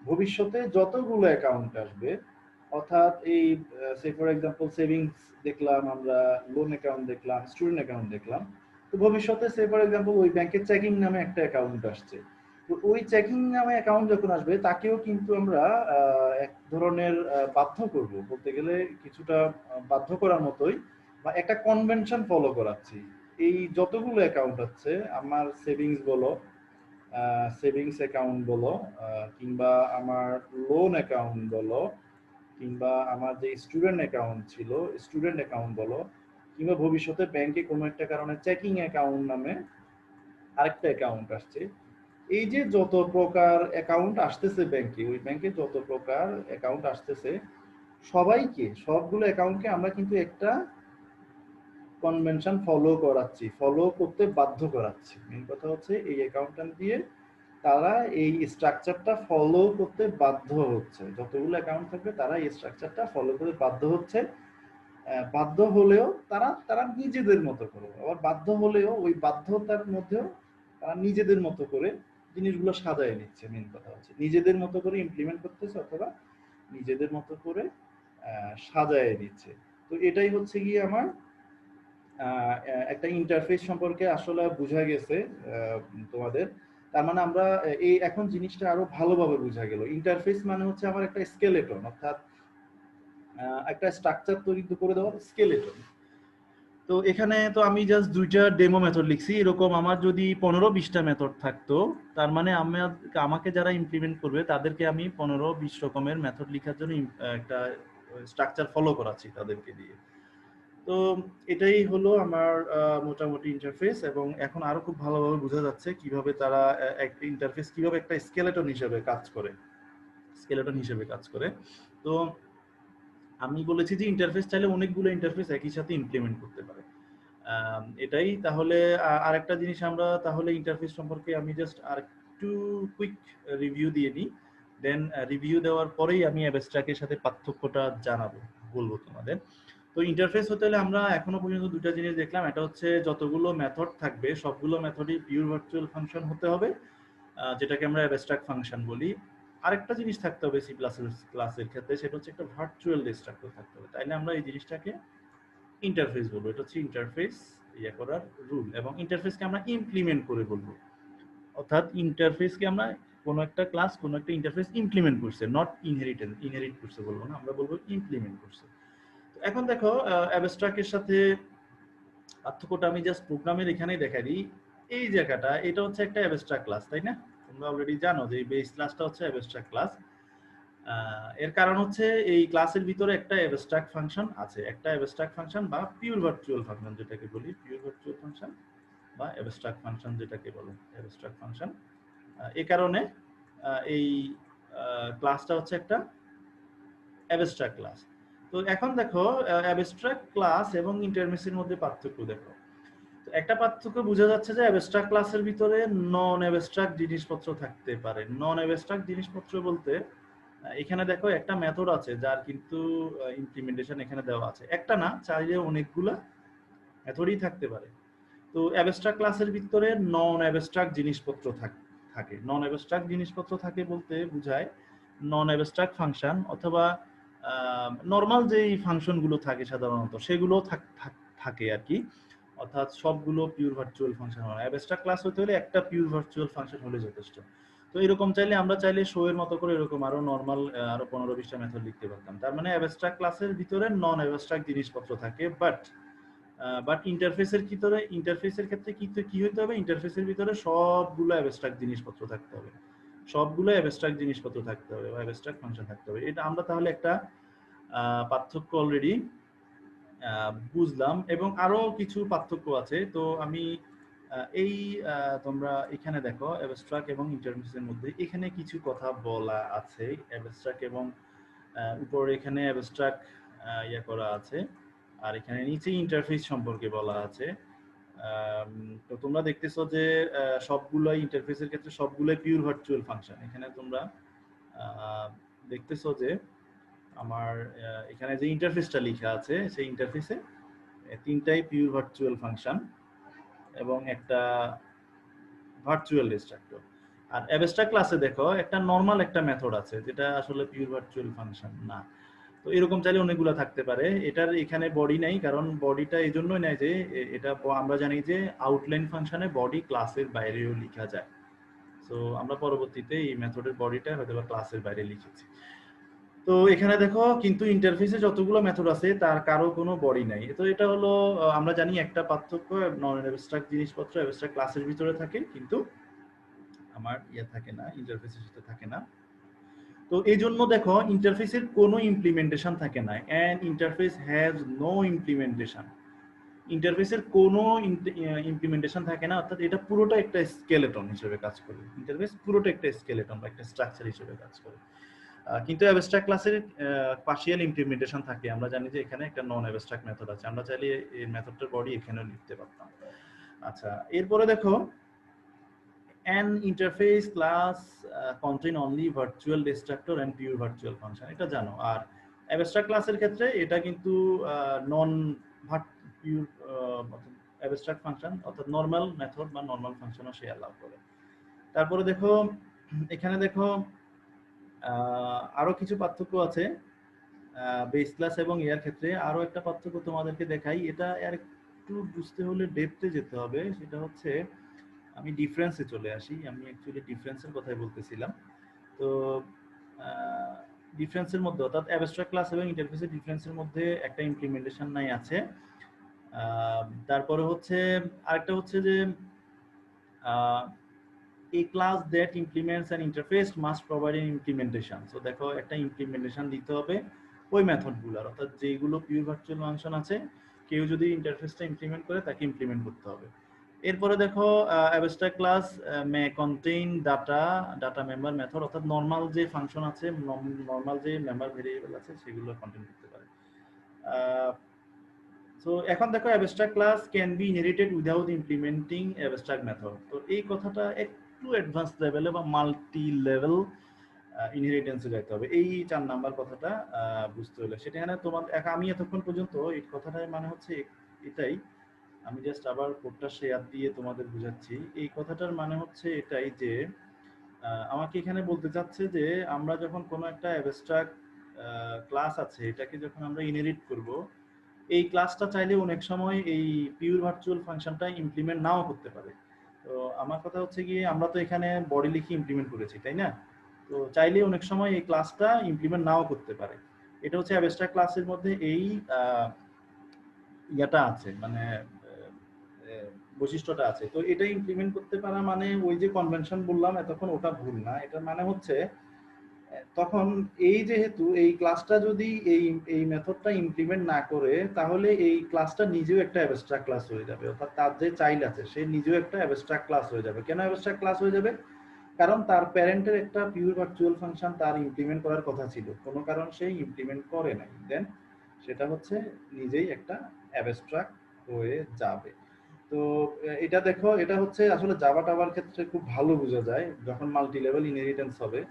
ভবিষ্যতে যতগুলো অ্যাকাউন্ট আসবে, অর্থাৎ এই সে ফর এক্সাম্পল সেভিংস দেখলাম আমরা, লোন অ্যাকাউন্ট দেখলাম, স্টুডেন্ট অ্যাকাউন্ট দেখলাম, তো ভবিষ্যতে সে ফর এক্সাম্পল ওই ব্যাংকের চেকিং নামে একটা অ্যাকাউন্ট আসছে। তো ওই চেকিং নামে অ্যাকাউন্ট যখন আসবে তাকেও কিন্তু আমরা এক ধরনের বাধ্য করব, বলতে গেলে কিছুটা বাধ্য করার মতোই, বা একটা কনভেনশন ফলো করাচ্ছি। এই যতগুলো অ্যাকাউন্ট আছে, আমার সেভিংস বলো, সেভিংস অ্যাকাউন্ট বলো, কিংবা আমার লোন অ্যাকাউন্ট বলো, কিংবা আমার যে স্টুডেন্ট অ্যাকাউন্ট ছিল স্টুডেন্ট অ্যাকাউন্ট বলো, কিংবা ভবিষ্যতে ব্যাংকে কোনো একটা কারণে চেকিং অ্যাকাউন্ট নামে আরেকটা অ্যাকাউন্ট আসছে, এই যে যত প্রকার অ্যাকাউন্ট আসতেছে ব্যাংকে, ওই ব্যাংকে যত প্রকার অ্যাকাউন্ট আসতেছে, সবাইকে, সবগুলো অ্যাকাউন্টকে আমরা কিন্তু একটা কনভেনশন ফলো করাচ্ছি, ফলো করতে বাধ্য করাচ্ছি। মেন কথা হচ্ছে এই অ্যাকাউন্টটা দিয়ে তারা এই স্ট্রাকচারটা ফলো করতে বাধ্য হচ্ছে। যতগুলো অ্যাকাউন্ট থাকবে তারা এই স্ট্রাকচারটা ফলো করতে বাধ্য হচ্ছে। বাধ্য হলেও তারা তারা নিজেদের মতো করে, আবার বাধ্য হলেও ওই বাধ্যতার মধ্যেও তারা নিজেদের মতো করে জিনিসগুলো সাজায় নিচ্ছে। মেন কথা হচ্ছে নিজেদের মতো করে ইমপ্লিমেন্ট করতেছে, অথবা নিজেদের মতো করে সাজায় নিচ্ছে। তো এটাই হচ্ছে গিয়ে আমার একটা ইন্টারফেস সম্পর্কে আসলে বোঝা গেছে তোমাদের। তার মানে আমরা এই এখন জিনিসটা আরো ভালোভাবে বোঝা গেল। ইন্টারফেস মানে হচ্ছে আমার একটা স্কেলেটন, অর্থাৎ একটা স্ট্রাকচার তৈরি করে দেওয়ার স্কেলেটন। তো এখানে তো আমি জাস্ট দুইটা ডেমো মেথড লিখছি। এরকম আমার যদি 15-20টা মেথড থাকতো, তার মানে আমাকে যারা ইমপ্লিমেন্ট করবে তাদেরকে আমি 15-20 রকমের মেথড লেখার জন্য একটা স্ট্রাকচার ফলো করাচ্ছি তাদেরকে দিয়ে। তো এটাই হলো আমার মোটামুটি ইন্টারফেস, এবং এখন আরো খুব ভালোভাবে বোঝা যাচ্ছে কিভাবে তারা একটা ইন্টারফেস কিভাবে একটা স্কেলেটন হিসেবে কাজ করে, স্কেলেটন হিসেবে কাজ করে। তো আমি বলেছি যে ইন্টারফেস চাইলে অনেকগুলো ইন্টারফেস একই সাথে ইমপ্লিমেন্ট করতে পারে। এটাই তাহলে আরেকটা জিনিস আমরা তাহলে ইন্টারফেস সম্পর্কে আমি জাস্ট আর একটু কুইক রিভিউ দিয়ে নিই, দেন রিভিউ দেওয়ার পরেই আমি অ্যাবস্ট্রাক্টের সাথে পার্থক্যটা জানাবো, বলবো তোমাদের। তো ইন্টারফেস হতে হলে আমরা এখনো পর্যন্ত দুটো জিনিস দেখলাম, এটা হচ্ছে যতগুলো মেথড থাকবে সবগুলো মেথডই পিওর ভার্চুয়াল ফাংশন হতে হবে, যেটাকে আমরা অ্যাবস্ট্রাক্ট ফাংশন বলি। আরেকটা জিনিস থাকতে হবে সি প্লাস ক্লাসের ক্ষেত্রে, সেটা হচ্ছে একটা ভার্চুয়াল ডিস্ট্রাক্টর থাকতে হবে, তাইলে আমরা এই জিনিসটাকে ইন্টারফেস বলবো। এটা হচ্ছে ইন্টারফেস ইয়ে করার রুল, এবং ইন্টারফেসকে আমরা ইমপ্লিমেন্ট করে বলবো, অর্থাৎ ইন্টারফেসকে আমরা কোনো একটা ক্লাস কোনো একটা ইন্টারফেস ইমপ্লিমেন্ট করছে, নট ইনহেরিট করছে বলবো না, আমরা বলবো ইমপ্লিমেন্ট করছে। তো এখন দেখো অ্যাবস্ট্রাক্টের সাথে পার্থক্যটা আমি জাস্ট প্রোগ্রামের এখানেই দেখাই দিই। এই জায়গাটা এটা হচ্ছে একটা অ্যাবস্ট্রাক্ট ক্লাস, তাই না? তোমরা অলরেডি জানো যে এই বেস ক্লাসটা হচ্ছে অ্যাবস্ট্রাক্ট ক্লাস। এর কারণ হচ্ছে এই ক্লাসের ভিতরে একটা অ্যাবস্ট্রাক্ট ফাংশন আছে, একটা অ্যাবস্ট্রাক্ট ফাংশন বা পিওর ভার্চুয়াল ফাংশন যেটাকে বলি, পিওর ভার্চুয়াল ফাংশন বা অ্যাবস্ট্রাক্ট ফাংশন যেটাকে বলে অ্যাবস্ট্রাক্ট ফাংশন। এই কারণে এই ক্লাসটা হচ্ছে একটা অ্যাবস্ট্রাক্ট ক্লাস। তো এখন দেখো অ্যাবস্ট্রাক্ট ক্লাস এবং ইন্টারফেসের মধ্যে পার্থক্য দেখো। তো একটা পার্থক্য বোঝা যাচ্ছে যে অ্যাবস্ট্রাক্ট ক্লাসের ভিতরে নন অ্যাবস্ট্রাক্ট জিনিসপত্র থাকতে পারে। নন অ্যাবস্ট্রাক্ট জিনিসপত্র বলতে এখানে দেখো একটা মেথড আছে যার কিন্তু ইমপ্লিমেন্টেশন এখানে দেওয়া আছে, একটা না চাইলে অনেকগুলা মেথডই থাকতে পারে। তো অ্যাবস্ট্রাক্ট ক্লাসের ভিতরে নন অ্যাবস্ট্রাক্ট জিনিসপত্র থাকে। নন অ্যাবস্ট্রাক্ট জিনিসপত্র থাকে বলতে বোঝায় নন অ্যাবস্ট্রাক্ট ফাংশন অথবা নর্মাল যেই ফাংশনগুলো থাকে সাধারণত সেগুলো থাকে আর কি। অর্থাৎ সবগুলো পিওর ভার্চুয়াল ফাংশন হয়। অ্যাবস্ট্রাক্ট ক্লাস হতে হলে একটা পিওর ভার্চুয়াল ফাংশন হলে যথেষ্ট। তো এরকম চাইলে আমরা চাইলে শো এর মতো করে এরকম আরো নর্মাল আরো 15-20টা মেথড লিখতে পারতাম। তার মানে অ্যাবস্ট্রাক্ট ক্লাসের ভিতরে নন অ্যাবস্ট্রাক্ট জিনিসপত্র থাকে, বাট ইন্টারফেসের ক্ষেত্রে কি হতে হবে, ইন্টারফেসের ভিতরে সবগুলো অ্যাবস্ট্রাক্ট জিনিসপত্র থাকতে হবে, সবগুলো অ্যাবস্ট্রাক্ট জিনিসপত্র থাকতে হবে বা অ্যাবস্ট্রাক্ট ফাংশন থাকতে হবে। এটা আমরা তাহলে একটা পার্থক্য অলরেডি বুঝলাম, এবং আরো কিছু পার্থক্য আছে। তো আমি এই তোমরা এখানে দেখো অ্যাবস্ট্রাক্ট এবং ইন্টারফেসের মধ্যে এখানে কিছু কথা বলা আছে। অ্যাবস্ট্রাক্ট এবং উপরে এখানে অ্যাবস্ট্রাক্ট ইয়া করা আছে, আর এখানে নিচে ইন্টারফেস সম্পর্কে বলা আছে। তো তোমরা দেখতেছো যে সবগুলাই ইন্টারফেসের ক্ষেত্রে সবগুলাই পিওর ভার্চুয়াল ফাংশন। এখানে তোমরা দেখতেছো যে আমার এখানে যে ইন্টারফেসটা লেখা আছে সেই ইন্টারফেসে তিনটাই পিওর ভার্চুয়াল ফাংশন এবং একটা ভার্চুয়াল ডিস্ট্রাক্টর। আর অ্যাবস্ট্রাক্ট ক্লাসে দেখো একটা নর্মাল একটা মেথড আছে যেটা আসলে পিওর ভার্চুয়াল ফাংশন না। তো এরকম চাইলে অনেকগুলো থাকতে পারে। এটার এখানে বডি নাই, কারণ বডিটা এই জন্যই নাই যে এটা আমরা জানি যে আউটলাইন ফাংশনে বডি ক্লাসের বাইরেও লেখা যায়। তো আমরা পরবর্তীতে এই মেথডের বডিটা হয়তো বা ক্লাসের বাইরে লিখেছি। তো এখানে দেখো কিন্তু ইন্টারফেসে যতগুলো মেথড আছে তার কারো কোনো বডি নাই। তো এটা হলো আমরা জানি একটা পার্থক্য, নন অ্যাবস্ট্রাক্ট জিনিসপত্র অ্যাবস্ট্রাক্ট ক্লাসের ভিতরে থাকে কিন্তু আমার ইয়ে থাকে না, ইন্টারফেসের সাথে থাকে না। তো এই জন্য দেখো ইন্টারফেসের কোনো ইমপ্লিমেন্টেশন থাকে না, and interface has no implementation. ইন্টারফেসের কোনো ইমপ্লিমেন্টেশন থাকে না, অর্থাৎ এটা পুরোটা একটা স্কেলেটন হিসেবে কাজ করে। ইন্টারফেস পুরোটা একটা স্কেলেটন বা একটা স্ট্রাকচার হিসেবে কাজ করে। কিন্তু অ্যাবস্ট্রাক্ট ক্লাসের পার্শিয়াল ইমপ্লিমেন্টেশন থাকে। আমরা জানি যে এখানে একটা নন অ্যাবস্ট্রাক্ট মেথড আছে, আমরা চাইলে এই মেথডটার বডি এখানেও লিখতে পারতাম। আচ্ছা, এরপরে দেখো an interface class contain only virtual destructor and pure virtual function, এটা জানো। আর অ্যাবস্ট্রাক্ট ক্লাসের ক্ষেত্রে এটা কিন্তু নন পিওর অ্যাবস্ট্রাক্ট ফাংশন অর্থাৎ নর্মাল মেথড বা নর্মাল ফাংশনও সে অ্যালাউ করে। তারপরে দেখো এখানে দেখো আরো কিছু পার্থক্য আছে বেস ক্লাস এবং এর ক্ষেত্রে। আরো একটা পার্থক্য তোমাদেরকে দেখাই, এটা আর একটু বুঝতে হলে ডেপথে যেতে হবে। সেটা হচ্ছে আমি ডিফারেন্সে চলে আসি। আমি অ্যাকচুয়ালি ডিফারেন্সের কথাই বলতেছিলাম। তো ডিফারেন্সের মধ্যে অর্থাৎ অ্যাবস্ট্রাক্ট ক্লাস এবং ইন্টারফেসের ডিফারেন্সের মধ্যে একটা ইমপ্লিমেন্টেশন নাই আছে। তারপরে হচ্ছে আরেকটা হচ্ছে যে a class that implements an interface must provide an implementation. So দেখো একটা ইমপ্লিমেন্টেশন দিতে হবে ওই মেথডগুলোর, অর্থাৎ যেগুলো পিওর ভার্চুয়াল ফাংশন আছে কেউ যদি ইন্টারফেসটা ইমপ্লিমেন্ট করে তাকে ইমপ্লিমেন্ট করতে হবে। এরপরে দেখো অ্যাবস্ট্রাক্ট ক্লাস মে কন্টেইন ডাটা মেম্বার মেথড, অর্থাৎ নর্মাল যে ফাংশন আছে নর্মাল যে মেম্বার ভেরিয়েবল আছে সেগুলো কন্টেইন করতে পারে। সো এখন দেখো abstract class can be inherited without implementing abstract method. তো এই কথাটা একটু অ্যাডভান্স লেভেলে বা মাল্টি লেভেল ইনহেরিটেন্সে যেতে হবে। এই 4 নাম্বার কথাটা বুঝতে হলে সেখানে তোমার আমি এতক্ষণ পর্যন্ত এই কথাটার মানে হচ্ছে এটাই, আমি জাস্ট আবার কোডটা শেয়ার দিয়ে তোমাদের বুঝাচ্ছি। এই কথাটার মানে হচ্ছে এটাই যে আমাকে এখানে বলতে চাচ্ছে যে আমরা যখন কোনো একটা অ্যাবস্ট্রাক্ট ক্লাস আছে এটাকে যখন আমরা ইনহেরিট করব, এই ক্লাসটা চাইলে অনেক সময় এই পিওর ভার্চুয়াল ফাংশনটা ইমপ্লিমেন্ট নাও করতে পারে। তো আমার কথা হচ্ছে গিয়ে আমরা তো এখানে বডি লিখে ইমপ্লিমেন্ট করেছি তাই না, তো চাইলে অনেক সময় এই ক্লাসটা ইমপ্লিমেন্ট নাও করতে পারে। এটা হচ্ছে অ্যাবস্ট্রাক্ট ক্লাসের মধ্যে এই ইয়াটা আছে, মানে বৈশিষ্ট্যটা আছে। তো এটা ইমপ্লিমেন্ট করতে পারা মানে ওই যে কনভেনশন বললাম এতক্ষণ ওটা ভুল না। এটা মানে হচ্ছে তখন এই যেহেতু এই ক্লাসটা যদি এই মেথডটা ইমপ্লিমেন্ট না করে তাহলে এই ক্লাসটা নিজেও একটা অ্যাবস্ট্রাক্ট ক্লাস হয়ে যাবে, অর্থাৎ তার যে চাইল্ড আছে সে নিজেও একটা অ্যাবস্ট্রাক্ট ক্লাস হয়ে যাবে। কেন অ্যাবস্ট্রাক্ট ক্লাস হয়ে যাবে? কারণ তার প্যারেন্টের একটা পিওর ভার্চুয়াল ফাংশন তার ইমপ্লিমেন্ট করার কথা ছিল, কোনো কারণ সে ইমপ্লিমেন্ট করে নাই, দেন সেটা হচ্ছে নিজেই একটা অ্যাবস্ট্রাক্ট হয়ে যাবে। তো এটা দেখো এটা হচ্ছে আসলে জাভা টাভার ক্ষেত্রে খুব ভালো বোঝা যায় যখন মাল্টি লেভেল ইনহেরিটেন্স হবে।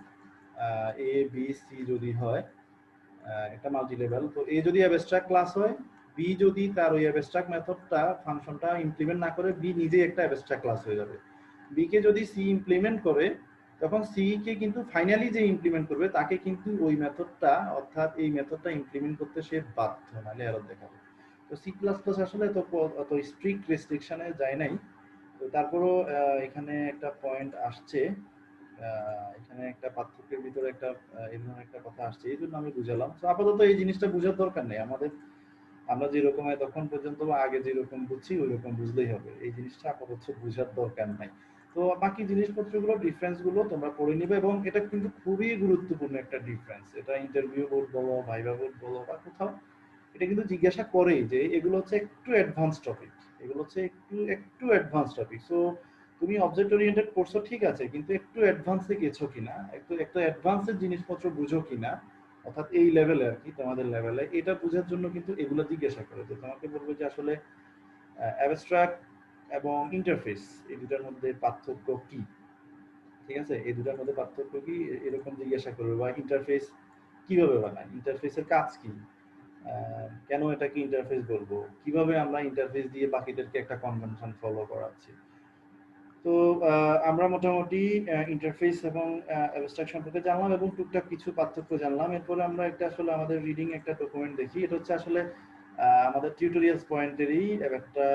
এ বি সি যদি হয় একটা মাল্টি লেভেল, তো এ যদি অ্যাবস্ট্রাক্ট ক্লাস হয়, বি যদি তার ওই অ্যাবস্ট্রাক্ট মেথডটা ফাংশনটা ইমপ্লিমেন্ট না করে, বি নিজেই একটা অ্যাবস্ট্রাক্ট ক্লাস হয়ে যাবে। বি কে যদি সি ইমপ্লিমেন্ট করে, তখন সি কে কিন্তু ফাইনালি যে ইমপ্লিমেন্ট করবে তাকে কিন্তু ওই মেথডটা, অর্থাৎ এই মেথডটা ইমপ্লিমেন্ট করতে সে বাধ্য, নাহলে এরর দেখাবে। তো সি প্লাস প্লাস আসলে অত স্ট্রিক্ট রেস্ট্রিকশনে যায় নাই। তো তারপরও এখানে একটা পয়েন্ট আসছে, এখানে একটা পার্থক্যের ভিতরে একটা এই ধরনের একটা কথা আসছে, এই জন্য আমি বুঝালাম। তো আপাতত এই জিনিসটা বোঝার দরকার নেই আমাদের, আমরা যেরকম তখন পর্যন্ত বা আগে যেরকম বুঝছি ওই রকম বুঝলেই হবে, এই জিনিসটা আপাতত বোঝার দরকার নাই। তো বাকি জিনিসপত্রগুলো ডিফারেন্স গুলো তোমরা পড়ে নিবে, এবং এটা কিন্তু খুবই গুরুত্বপূর্ণ একটা ডিফারেন্স। এটা ইন্টারভিউ বোর্ড বলো, ভাইভা বোর্ড বলো, বা কোথাও এটা কিন্তু জিজ্ঞাসা করে যে এগুলো হচ্ছে একটু অ্যাডভান্স টপিক, এগুলো হচ্ছে একটু একটু অ্যাডভান্স টপিক। সো তুমি অবজেক্ট ওরিয়েন্টেড পড়ছো ঠিক আছে, কিন্তু একটু অ্যাডভান্সে গেছো কিনা, একটু একটা অ্যাডভান্সের জিনিসপত্র বুঝো কিনা, অর্থাৎ এই লেভেলে আর কি, তোমাদের লেভেলে, এটা বোঝার জন্য কিন্তু এগুলো জিজ্ঞাসা করে। যে তোমাকে বলবে যে আসলে অ্যাবস্ট্রাক্ট এবং ইন্টারফেস এই দুটার মধ্যে পার্থক্য কি, ঠিক আছে, এই দুটার মধ্যে পার্থক্য কি, এরকম জিজ্ঞাসা করবে। বা ইন্টারফেস কিভাবে বানায়, ইন্টারফেসের কাজ কি, কেন এটাকে ইন্টারফেস বলবো, কিভাবে আমরা ইন্টারফেস দিয়ে বাকিদেরকে একটা কনভেনশন ফলো করাচ্ছি। তো আমরা মোটামুটি ইন্টারফেস এবং অ্যাবস্ট্রাক্ট সম্পর্কে জানলাম, এবং টুকটাক কিছু পার্থক্য জানলাম। এরপরে আমরা একটা আসলে আমাদের রিডিং একটা ডকুমেন্ট দেখি। এটা হচ্ছে আসলে আমাদের টিউটোরিয়ালস পয়েন্টেরই একটা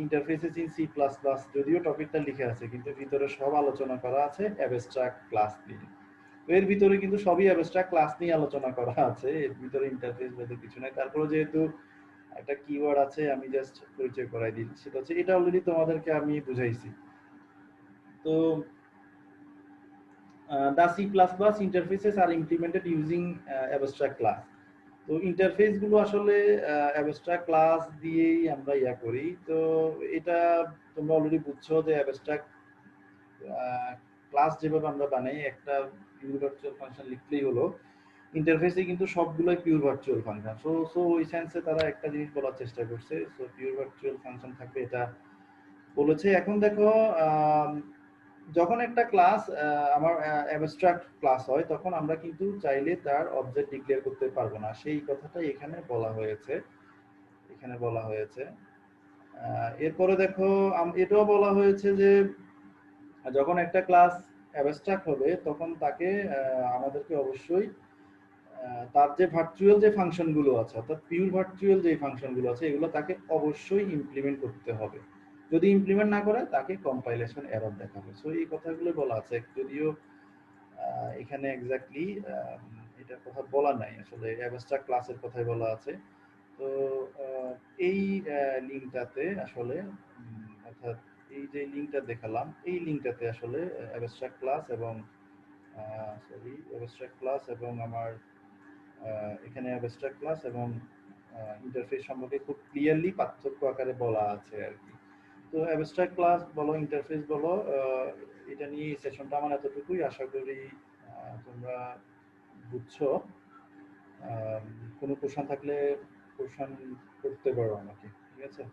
interfaces in C plus plus, যদিও টপিকটা লিখে আছে কিন্তু ভিতরে সব আলোচনা করা আছে অ্যাবস্ট্রাক্ট ক্লাস নিয়ে। তো এর ভিতরে কিন্তু সবই অ্যাবস্ট্রাক্ট ক্লাস নিয়ে আলোচনা করা আছে, এর ভিতরে ইন্টারফেস বলতে কিছু নাই। তারপরে যেহেতু একটা কিওয়ার্ড আছে, আমি জাস্ট পরিচয় করাই দিই, সেটা হচ্ছে, এটা অলরেডি তোমাদেরকে আমি বুঝাইছি। তো the C++ interfaces are implemented using abstract class. তো ইন্টারফেস গুলো আসলে অ্যাবস্ট্রাক্ট ক্লাস দিয়েই আমরা ইয়া করি। তো এটা তোমরা অলরেডি বুঝছো যে অ্যাবস্ট্রাক্ট ক্লাস যেভাবে আমরা বানাই, একটা পিউর ভার্চুয়াল ফাংশন লিখলেই হলো, ইন্টারফেসে কিন্তু সবগুলোই পিউর ভার্চুয়াল ফাংশন। সো ওই সেন্সে তারা একটা জিনিস বলার চেষ্টা করছে, সো পিউর ভার্চুয়াল ফাংশন থাকবে এটা বলেছে। এখন দেখো, যখন একটা ক্লাস আমার অ্যাবস্ট্রাক্ট ক্লাস হয়, তখন আমরা কিন্তু চাইলে তার অবজেক্ট ডিক্লেয়ার করতে পারবো না, সেই কথাটাই এখানে বলা হয়েছে। এখানে বলা হয়েছে এরপরে দেখো, এটাও বলা হয়েছে যে যখন একটা ক্লাস অ্যাবস্ট্রাক্ট হবে, তখন তাকে আমাদেরকে অবশ্যই তার যে ভার্চুয়াল যে ফাংশনগুলো আছে, অর্থাৎ পিউর ভার্চুয়াল যে ফাংশনগুলো আছে, এগুলো তাকে অবশ্যই ইমপ্লিমেন্ট করতে হবে। যদি ইমপ্লিমেন্ট না করে, তাকে কম্পাইলেশন এরর দেখাবে। সো এই কথাগুলো বলা আছে, যদিও এখানে এক্স্যাক্টলি এটার কথা বলা নাই, আসলে অ্যাবস্ট্রাক্ট ক্লাসের কথাই বলা আছে। তো এই লিঙ্কটাতে আসলে, অর্থাৎ এই যে লিঙ্কটা দেখালাম, এই লিঙ্কটাতে আসলে অ্যাবস্ট্রাক্ট ক্লাস এবং অ্যাবস্ট্রাক্ট ক্লাস এবং আমার এখানে অ্যাবস্ট্রাক্ট ক্লাস এবং ইন্টারফেস সম্পর্কে খুব ক্লিয়ারলি পার্থক্য আকারে বলা আছে আর কি। তো অ্যাবস্ট্রাক্ট ক্লাস বলো, ইন্টারফেস বলো, এটা নিয়ে এই সেশনটা আমার এতটুকুই। আশা করি তোমরা বুঝছো। কোনো কোশ্চেন থাকলে কোশ্চেন করতে পারো আমাকে, ঠিক আছে।